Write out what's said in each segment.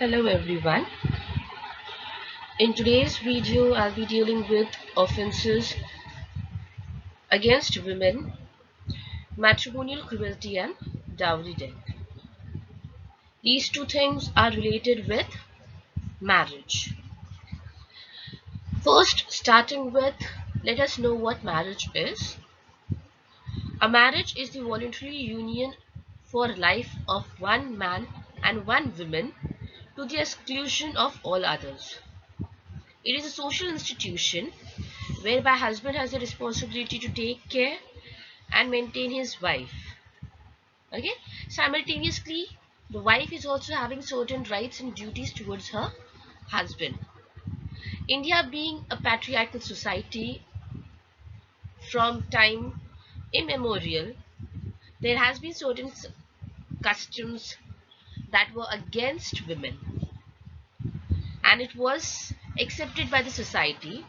Hello everyone. In today's video, I'll be dealing with offenses against women, matrimonial cruelty and dowry debt. These two things are related with marriage. First, starting with, let us know what marriage is. A marriage is the voluntary union for life of one man and one woman to the exclusion of all others. It is a social institution whereby husband has the responsibility to take care and maintain his wife. Okay, simultaneously the wife is also having certain rights and duties towards her husband. India being a patriarchal society from time immemorial, there has been certain customs that were against women, and it was accepted by the society.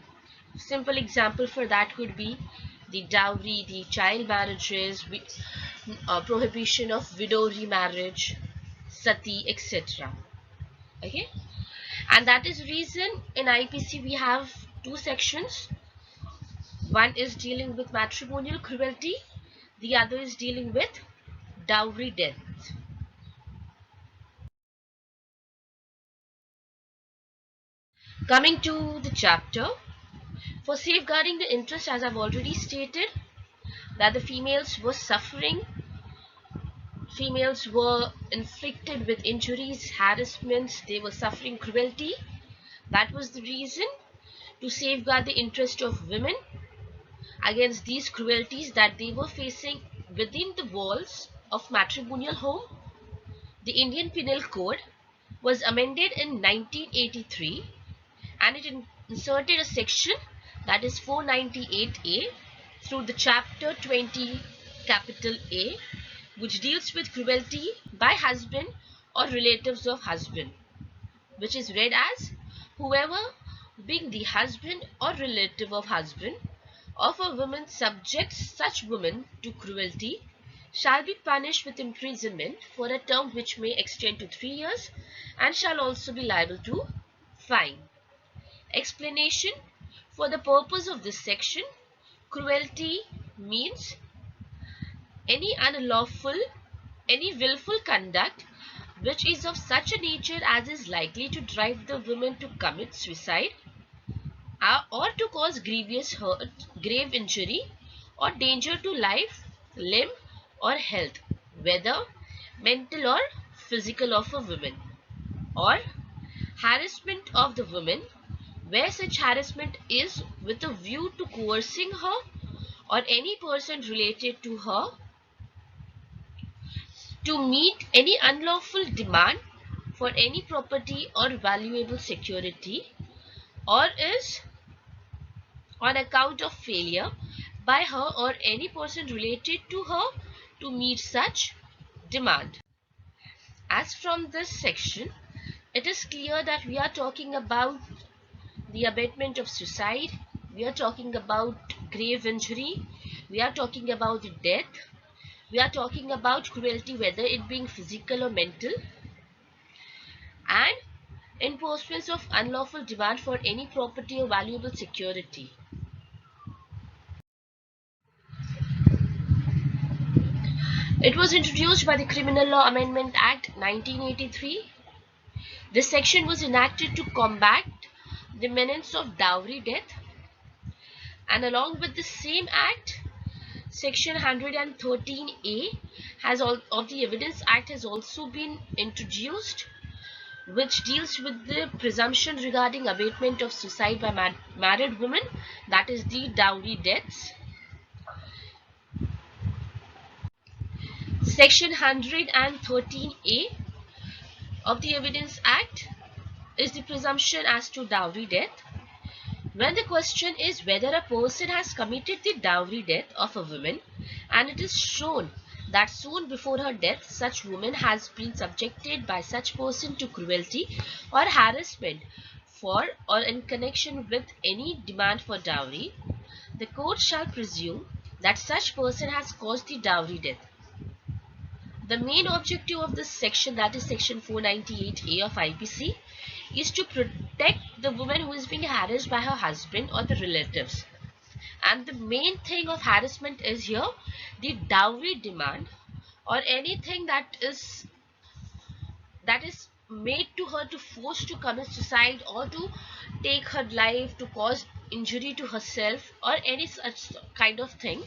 Simple example for that could be the dowry, the child marriages, prohibition of widow remarriage, sati, etc. Okay, and that is reason in IPC we have two sections. One is dealing with matrimonial cruelty, the other is dealing with dowry death. Coming to the chapter, for safeguarding the interest, as I've already stated, that the females were suffering, females were inflicted with injuries, harassments, they were suffering cruelty. That was the reason to safeguard the interest of women against these cruelties that they were facing within the walls of matrimonial home. The Indian Penal Code was amended in 1983 and it inserted a section, that is 498A, through the chapter 20 capital A, which deals with cruelty by husband or relatives of husband, which is read as, whoever being the husband or relative of husband of a woman subjects such woman to cruelty shall be punished with imprisonment for a term which may extend to 3 years and shall also be liable to fine. Explanation: for the purpose of this section, cruelty means any unlawful, any willful conduct which is of such a nature as is likely to drive the woman to commit suicide or to cause grievous hurt, grave injury or danger to life, limb or health, whether mental or physical, of a woman, or harassment of the woman where such harassment is with a view to coercing her or any person related to her to meet any unlawful demand for any property or valuable security, or is on account of failure by her or any person related to her to meet such demand. As from this section, it is clear that we are talking about the abatement of suicide, we are talking about grave injury, we are talking about death, we are talking about cruelty, whether it being physical or mental, and in pursuance of unlawful demand for any property or valuable security. It was introduced by the Criminal Law Amendment Act 1983. This section was enacted to combat the menace of dowry death, and along with the same act, Section 113A of the Evidence Act has also been introduced, which deals with the presumption regarding abatement of suicide by married women, that is the dowry deaths. Section 113A of the Evidence Act is the presumption as to dowry death. When the question is whether a person has committed the dowry death of a woman and it is shown that soon before her death such woman has been subjected by such person to cruelty or harassment for or in connection with any demand for dowry, the court shall presume that such person has caused the dowry death. The main objective of this section, that is section 498A of IPC, is to protect the woman who is being harassed by her husband or the relatives. And the main thing of harassment is here the dowry demand, or anything that is made to her to force to commit suicide, or to take her life, to cause injury to herself, or any such kind of thing,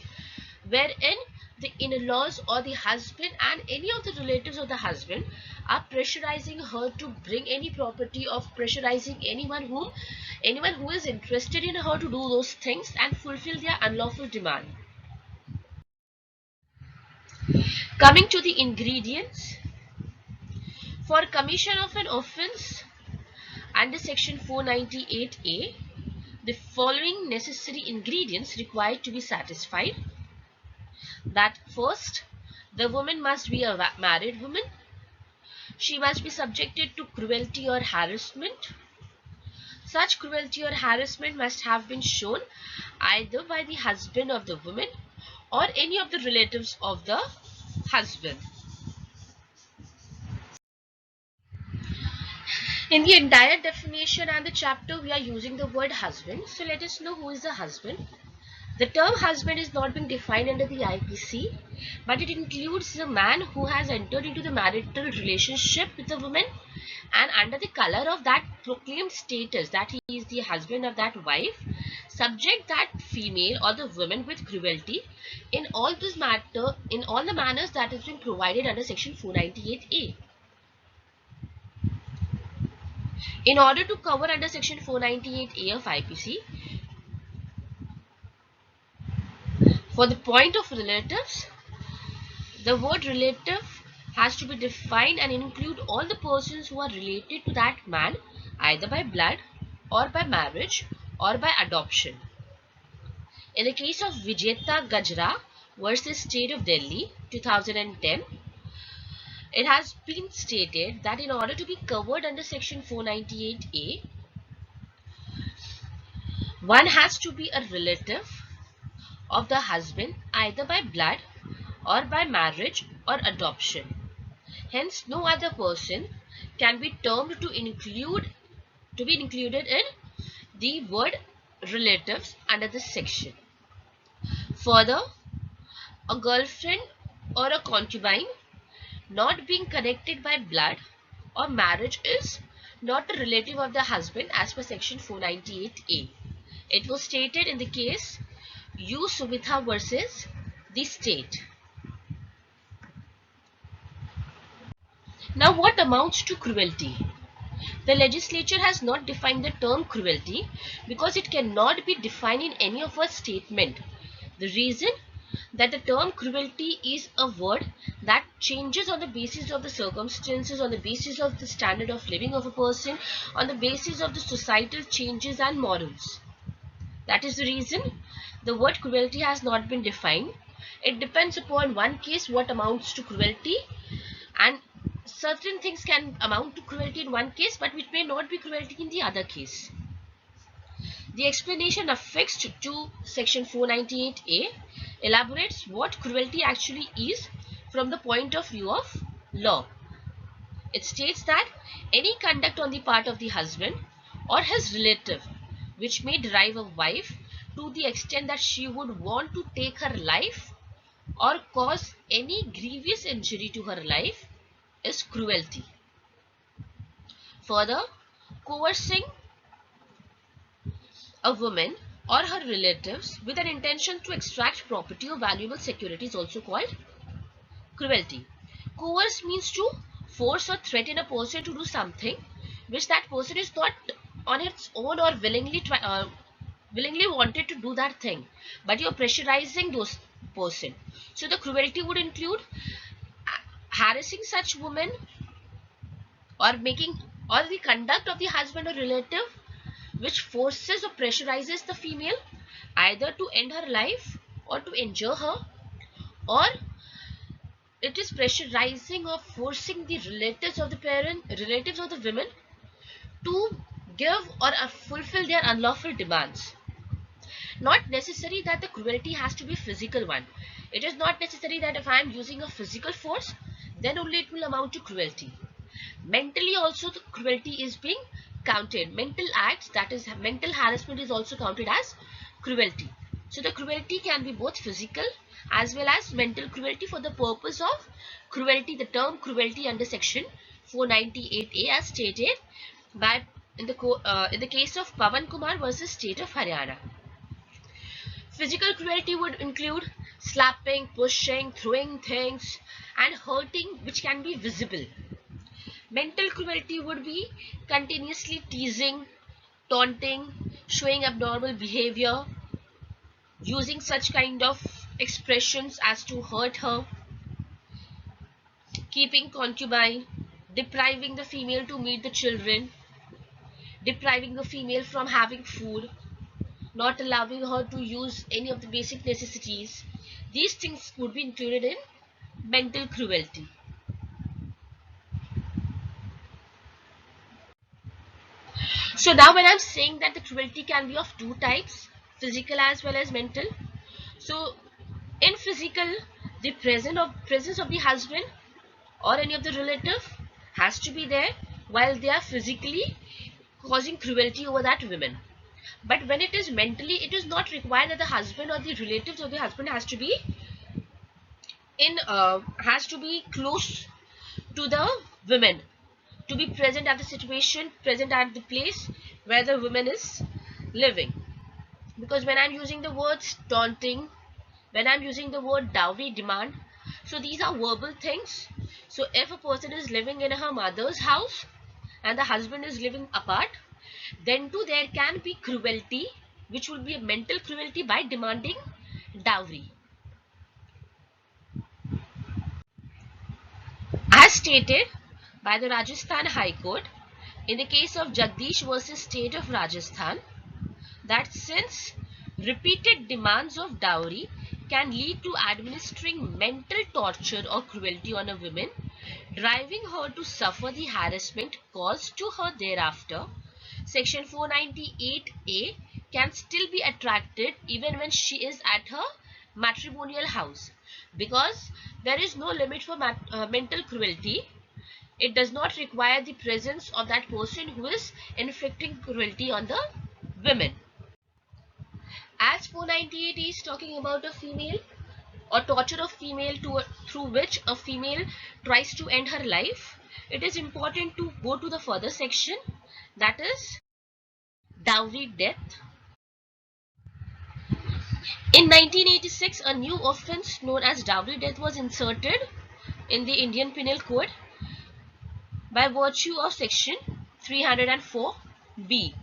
wherein the in-laws or the husband and any of the relatives of the husband are pressurizing her to bring any property, of pressurizing anyone who is interested in her to do those things and fulfill their unlawful demand. Coming to the ingredients, for commission of an offence under section 498A, the following necessary ingredients required to be satisfied. That first, the woman must be a married woman. She must be subjected to cruelty or harassment. Such cruelty or harassment must have been shown either by the husband of the woman or any of the relatives of the husband. In the entire definition and the chapter, we are using the word husband. So let us know who is the husband. The term husband is not being defined under the IPC, but it includes the man who has entered into the marital relationship with the woman, and under the color of that proclaimed status that he is the husband of that wife, subject that female or the woman with cruelty in all the manners that has been provided under section 498A. In order to cover under section 498A of IPC, for the point of relatives, the word relative has to be defined and include all the persons who are related to that man, either by blood or by marriage or by adoption. In the case of Vijeta Gajra versus State of Delhi 2010, it has been stated that in order to be covered under section 498A, one has to be a relative of the husband either by blood or by marriage or adoption. Hence, no other person can be termed to be included in the word relatives under this section. Further, a girlfriend or a concubine not being connected by blood or marriage is not a relative of the husband as per section 498A. It was stated in the case U. Subitha versus the state. Now, what amounts to cruelty? The legislature has not defined the term cruelty because it cannot be defined in any of our statement. The reason that the term cruelty is a word that changes on the basis of the circumstances, on the basis of the standard of living of a person, on the basis of the societal changes and morals. That is the reason the word cruelty has not been defined. It depends upon one case what amounts to cruelty, and certain things can amount to cruelty in one case but which may not be cruelty in the other case. The explanation affixed to section 498A elaborates what cruelty actually is from the point of view of law. It states that any conduct on the part of the husband or his relative which may drive a wife to the extent that she would want to take her life or cause any grievous injury to her life is cruelty. Further, coercing a woman or her relatives with an intention to extract property or valuable security is also called cruelty. Coerce means to force or threaten a person to do something which that person is not on its own or willingly wanted to do that thing, but you're pressurizing those person. So the cruelty would include harassing such women or the conduct of the husband or relative which forces or pressurizes the female either to end her life or to injure her, or it is pressurizing or forcing the relatives of the women to give or fulfill their unlawful demands. Not necessary that the cruelty has to be physical one. It is not necessary that if I am using a physical force, then only it will amount to cruelty. Mentally also the cruelty is being counted. Mental acts, that is mental harassment, is also counted as cruelty. So the cruelty can be both physical as well as mental cruelty. For the purpose of cruelty, the term cruelty under section 498A as stated by in the case of Pawan Kumar versus State of Haryana. Physical cruelty would include slapping, pushing, throwing things, and hurting, which can be visible. Mental cruelty would be continuously teasing, taunting, showing abnormal behavior, using such kind of expressions as to hurt her, keeping concubine, depriving the female to meet the children, depriving the female from having food, not allowing her to use any of the basic necessities. These things would be included in mental cruelty. So now when I'm saying that the cruelty can be of two types, physical as well as mental. So in physical, the presence of the husband or any of the relative has to be there while they are physically causing cruelty over that woman. But when it is mentally, it is not required that the husband or the relatives of the husband has to be close to the women, to be present at the situation, present at the place where the woman is living. Because when I'm using the words taunting, when I'm using the word dowry demand, so these are verbal things. So if a person is living in her mother's house and the husband is living apart, then too there can be cruelty, which will be a mental cruelty by demanding dowry. As stated by the Rajasthan High Court in the case of Jagdish versus State of Rajasthan, that since repeated demands of dowry can lead to administering mental torture or cruelty on a woman, driving her to suffer the harassment caused to her thereafter, section 498A can still be attracted even when she is at her matrimonial house, because there is no limit for mental cruelty. It does not require the presence of that person who is inflicting cruelty on the women. As 498 is talking about a female or torture of female through which a female tries to end her life, it is important to go to the further section, that is dowry death. In 1986, a new offence known as dowry death was inserted in the Indian Penal Code by virtue of section 304B.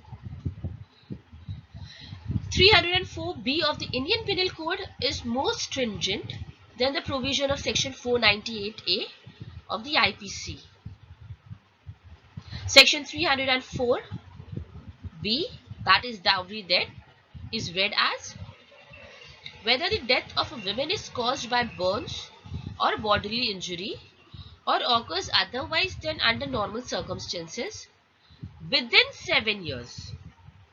304B of the Indian Penal Code is more stringent than the provision of section 498A of the IPC. Section 304B, that is dowry death, is read as whether the death of a woman is caused by burns or bodily injury or occurs otherwise than under normal circumstances within 7 years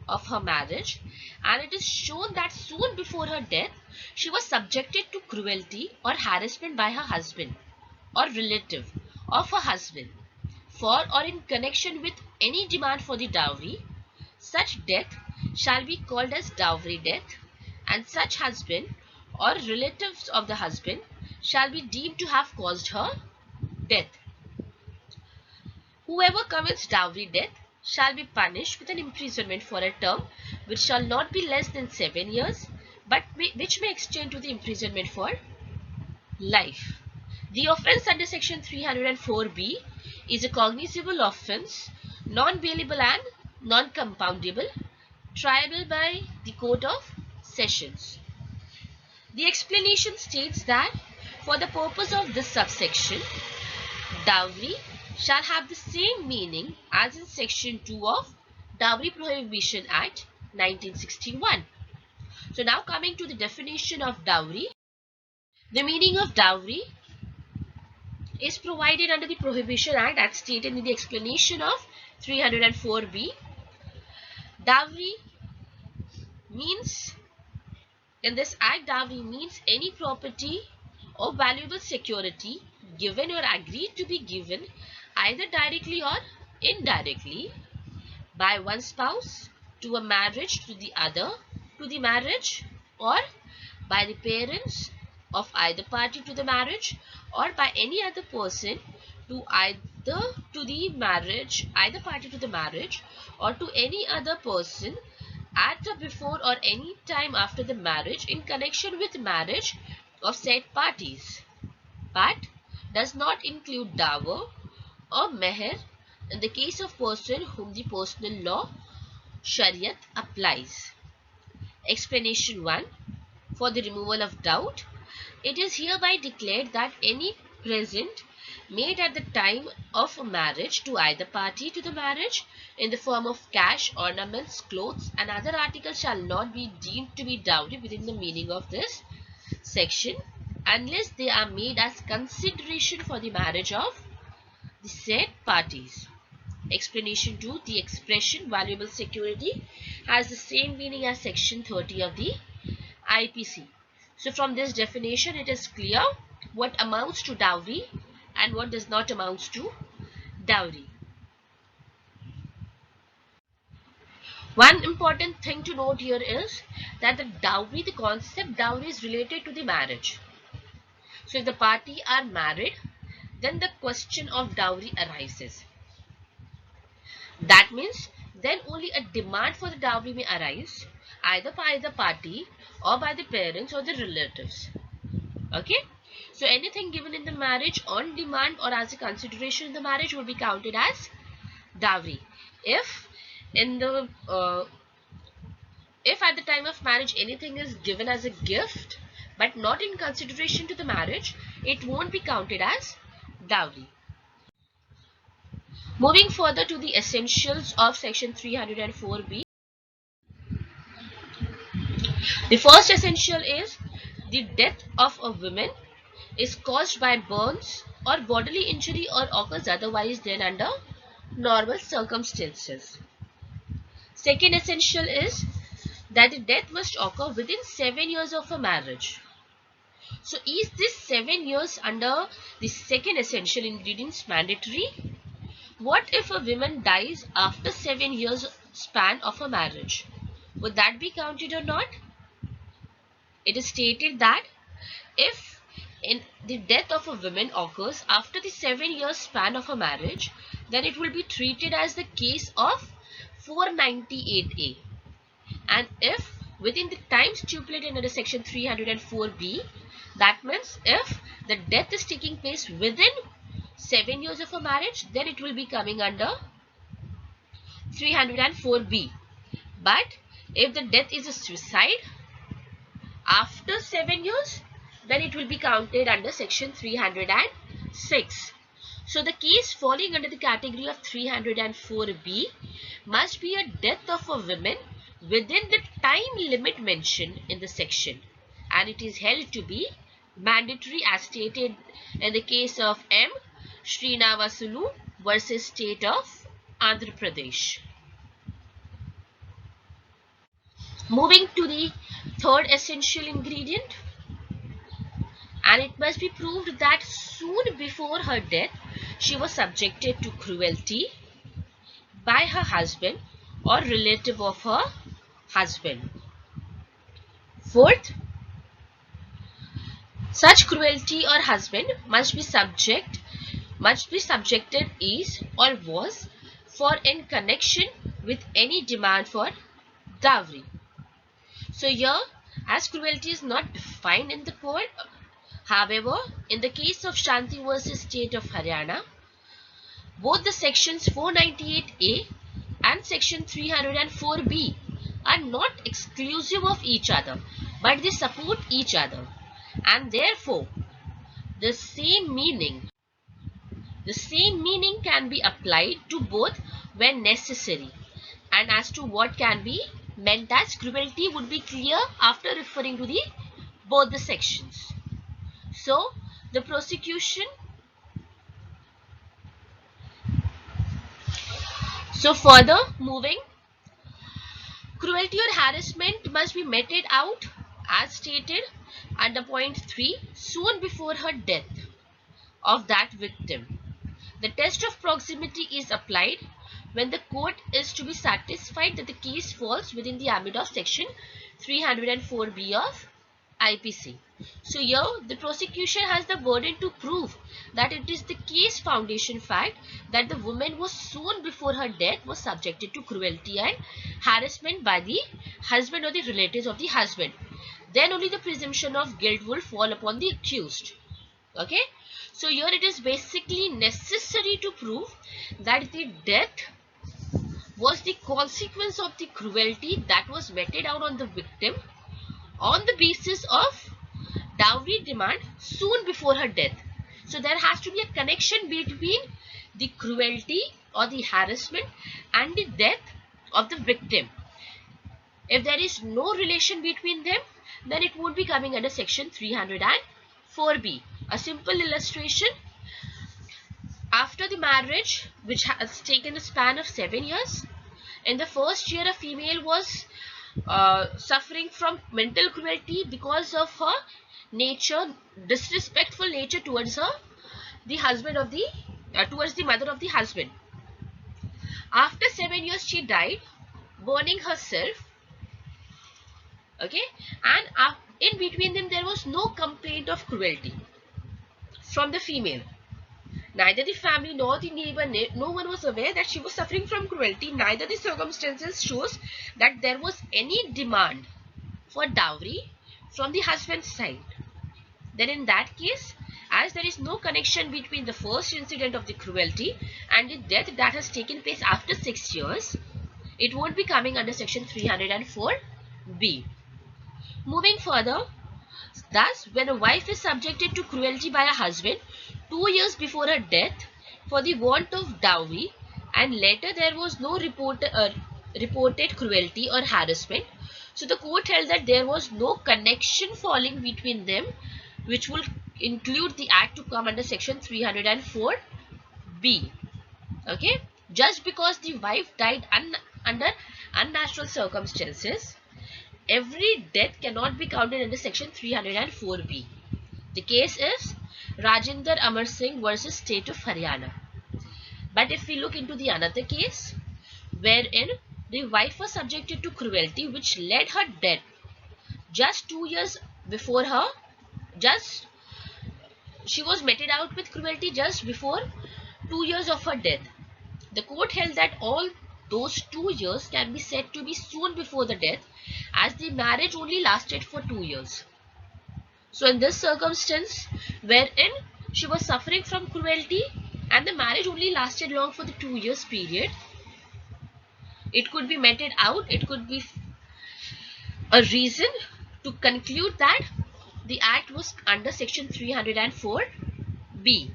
of her marriage, and it is shown that soon before her death she was subjected to cruelty or harassment by her husband or relative of her husband for or in connection with any demand for the dowry, such death shall be called as dowry death, and such husband or relatives of the husband shall be deemed to have caused her death. Whoever commits dowry death shall be punished with an imprisonment for a term which shall not be less than 7 years, but which may extend to the imprisonment for life. The offence under section 304B is a cognizable offence, non-bailable and non-compoundable, triable by the Court of Sessions. The explanation states that for the purpose of this subsection, dowry shall have the same meaning as in section 2 of Dowry Prohibition Act 1961. So now coming to the definition of dowry. The meaning of dowry is provided under the Prohibition Act as stated in the explanation of 304B. Dowry means, in this act, dowry means any property or valuable security given or agreed to be given either directly or indirectly by one spouse to a marriage to the other to the marriage, or by the parents of either party to the marriage, or by any other person to either party to the marriage, or to any other person at or before or any time after the marriage in connection with marriage of said parties, but does not include dower or meher in the case of person whom the personal law Shariat applies. Explanation 1. For the removal of doubt, it is hereby declared that any present made at the time of a marriage to either party to the marriage in the form of cash, ornaments, clothes and other articles shall not be deemed to be dowry within the meaning of this section unless they are made as consideration for the marriage of the said parties. Explanation 2. The expression valuable security has the same meaning as section 30 of the IPC. So from this definition it is clear what amounts to dowry and what does not amount to dowry. One important thing to note here is that the concept dowry is related to the marriage. So if the party are married, then the question of dowry arises. That means then only a demand for the dowry may arise either by the party or by the parents or the relatives. Okay. So anything given in the marriage on demand or as a consideration in the marriage will be counted as dowry. If at the time of marriage anything is given as a gift but not in consideration to the marriage, it won't be counted as dowry. Moving further to the essentials of section 304B. The first essential is the death of a woman is caused by burns or bodily injury or occurs otherwise than under normal circumstances. Second essential is that the death must occur within 7 years of a marriage. So is this 7 years under the second essential ingredient mandatory? What if a woman dies after 7 years span of a marriage? Would that be counted or not? It is stated that if the death of a woman occurs after the 7 years span of a marriage, then it will be treated as the case of 498A. And if within the time stipulated under section 304B, that means if the death is taking place within 7 years of a marriage, then it will be coming under 304B. But if the death is a suicide after 7 years, then it will be counted under section 306. So the case falling under the category of 304B must be a death of a woman within the time limit mentioned in the section, and it is held to be mandatory as stated in the case of M. Srinivasulu versus State of Andhra Pradesh. Moving to the third essential ingredient, and it must be proved that soon before her death she was subjected to cruelty by her husband or relative of her husband. Fourth, such cruelty or husband must be subjected is or was for in connection with any demand for dowry. So here, as cruelty is not defined in the code, however, in the case of Shanti versus State of Haryana, both the sections 498A and section 304B are not exclusive of each other, but they support each other, and therefore the same meaning can be applied to both when necessary, and as to what can be meant as cruelty would be clear after referring to the both the sections. So the prosecution, so further moving, cruelty or harassment must be meted out as stated under point 3 soon before her death. of that victim. The test of proximity is applied when the court is to be satisfied that the case falls within the ambit of section 304B of IPC. So here the prosecution has the burden to prove that it is the case foundation fact that the woman was soon before her death was subjected to cruelty and harassment by the husband or the relatives of the husband. Then only the presumption of guilt will fall upon the accused. Okay, so here it is basically necessary to prove that the death was the consequence of the cruelty that was meted out on the victim on the basis of dowry demand soon before her death. So there has to be a connection between the cruelty or the harassment and the death of the victim. If there is no relation between them, then it would be coming under section 304B. A simple illustration: after the marriage, which has taken a span of 7 years, in the first year a female was suffering from mental cruelty because of her nature, disrespectful nature towards the husband of the towards the mother of the husband. After 7 years she died, burning herself. Okay, and in between them there was no complaint of cruelty from the female. Neither the family nor the neighbor, no one was aware that she was suffering from cruelty. Neither the circumstances shows that there was any demand for dowry from the husband's side. Then in that case, as there is no connection between the first incident of the cruelty and the death that has taken place after 6 years, it won't be coming under section 304B. Moving further, thus, when a wife is subjected to cruelty by a husband 2 years before her death for the want of dowry, and later there was no reported cruelty or harassment, so the court held that there was no connection falling between them, which will include the act to come under section 304B. Okay, just because the wife died under unnatural circumstances, every death cannot be counted under section 304B. The case is Rajinder Amar Singh versus State of Haryana. But if we look into the another case, wherein the wife was subjected to cruelty which led her death just 2 years before her, she was meted out with cruelty just before 2 years of her death. The court held that all those 2 years can be said to be soon before the death, as the marriage only lasted for 2 years. So in this circumstance, wherein she was suffering from cruelty and the marriage only lasted long for the 2 years period, it could be meted out, it could be a reason to conclude that the act was under section 304B.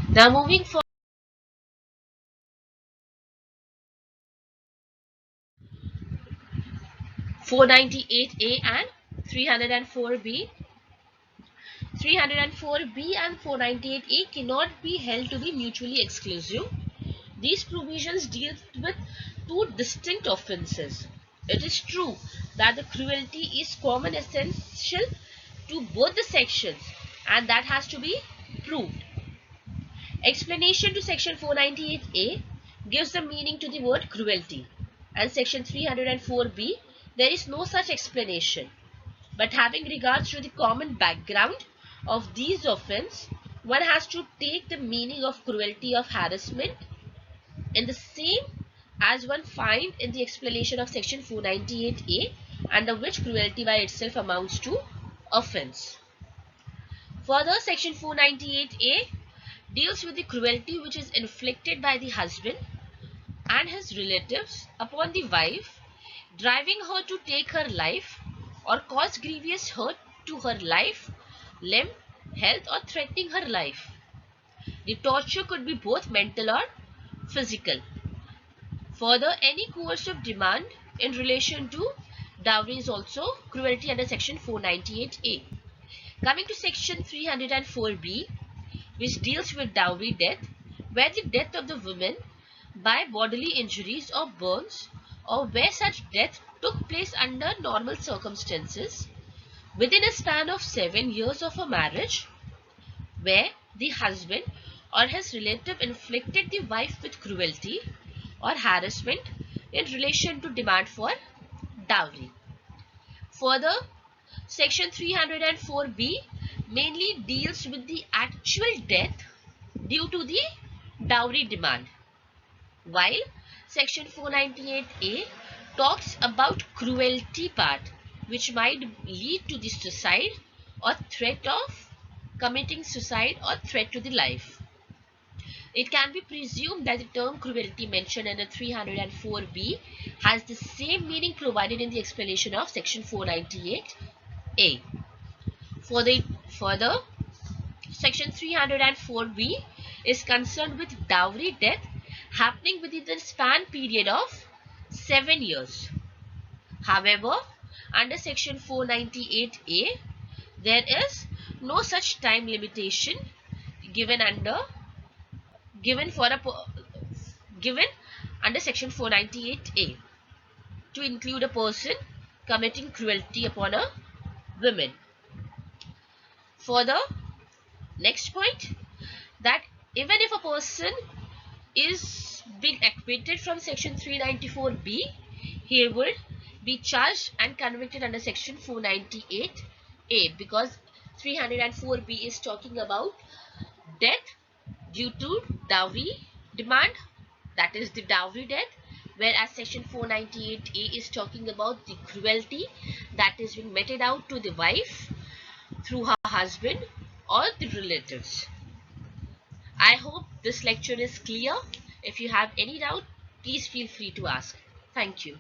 Now moving forward, 498A and 304B. 304B and 498A cannot be held to be mutually exclusive. These provisions deal with two distinct offences. It is true that the cruelty is common essential to both the sections, and that has to be proved. Explanation to section 498A gives the meaning to the word cruelty, and section 304B there is no such explanation. But having regards to the common background of these offences, one has to take the meaning of cruelty of harassment in the same as one find in the explanation of section 498A, under which cruelty by itself amounts to offence. Further, section 498A deals with the cruelty which is inflicted by the husband and his relatives upon the wife, driving her to take her life or cause grievous hurt to her life, limb, health, or threatening her life. The torture could be both mental or physical. Further, any coercive demand in relation to dowry is also cruelty under section 498A. Coming to section 304B, which deals with dowry death, where the death of the woman by bodily injuries or burns, or where such death took place under normal circumstances, within a span of 7 years of a marriage where the husband or his relative inflicted the wife with cruelty or harassment in relation to demand for dowry. Further, Section 304B mainly deals with the actual death due to the dowry demand, while Section 498A talks about cruelty part, which might lead to the suicide or threat of committing suicide or threat to the life. It can be presumed that the term cruelty mentioned under 304B has the same meaning provided in the explanation of Section 498A. Further, Section 304B is concerned with dowry death happening within the span period of 7 years. However, under Section 498A, there is no such time limitation given for a given under Section 498A to include a person committing cruelty upon a woman. Further, next point, that even if a person is being acquitted from Section 394B, he would be charged and convicted under Section 498A, because 304B is talking about death due to dowry demand, that is the dowry death, whereas Section 498A is talking about the cruelty that is being meted out to the wife through her husband or the relatives. I hope this lecture is clear. If you have any doubt, please feel free to ask. Thank you.